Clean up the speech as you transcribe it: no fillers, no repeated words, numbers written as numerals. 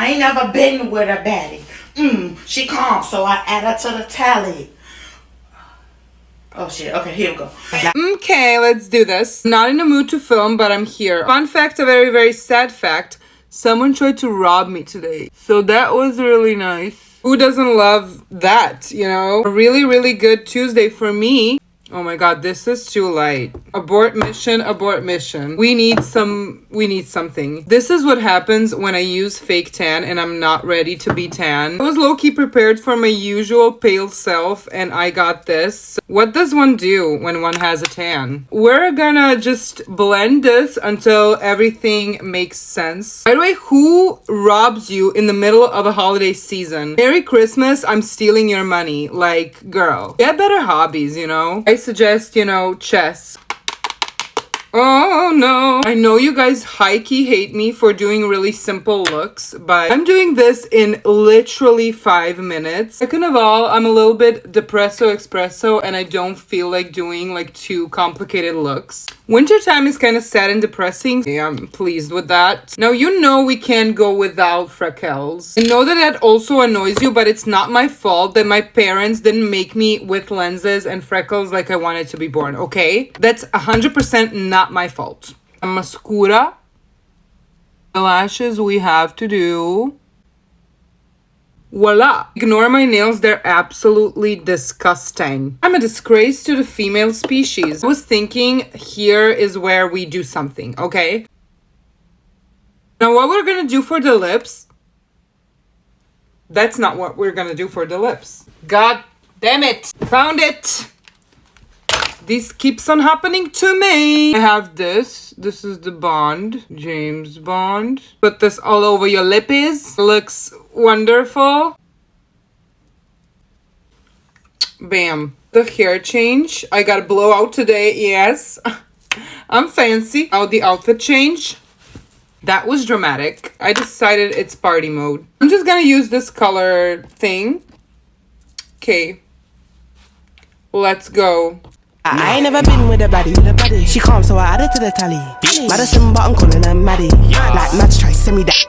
I ain't never been with a baddie. She calm, so I add her to the tally. Oh shit, okay, here we go. Okay, let's do this. Not in the mood to film, but I'm here. Fun fact, a very, very sad fact. Someone tried to rob me today. So that was really nice. Who doesn't love that, you know? A really, really good Tuesday for me. Oh my god, this is too light. Abort mission, abort mission. We need something. This is what happens when I use fake tan and I'm not ready to be tan. I was low-key prepared for my usual pale self and I got this. What does one do when one has a tan? We're gonna just blend this until everything makes sense. By the way, who robs you in the middle of a holiday season? Merry Christmas, I'm stealing your money. Like, girl, get better hobbies, you know? I suggest, you know, chess. Oh no. I know you guys high-key hate me for doing really simple looks, but I'm doing this in literally 5 minutes. Second of all, I'm a little bit depresso espresso and I don't feel like doing like too complicated looks. Wintertime is kind of sad and depressing. Yeah, I'm pleased with that. Now, you know we can't go without freckles. I know that that also annoys you, but it's not my fault that my parents didn't make me with lenses and freckles like I wanted to be born, okay? That's 100% not my fault. A mascara. The lashes we have to do. Voila! Ignore my nails, they're absolutely disgusting. I'm a disgrace to the female species. I was thinking here is where we do something, okay? Now what we're gonna do for the lips, that's not what we're gonna do for the lips. God damn it! Found it! This keeps on happening to me. I have this. This is the Bond. James Bond. Put this all over your lippies. Looks wonderful. Bam. The hair change. I got a blowout today. Yes. I'm fancy. Now the outfit change. That was dramatic. I decided it's party mode. I'm just gonna use this color thing. Okay. Let's go. I ain't never been with a baddie. She calm, so I added to the tally. Madison, but I'm calling her Maddie. Like Mads try send me that addy.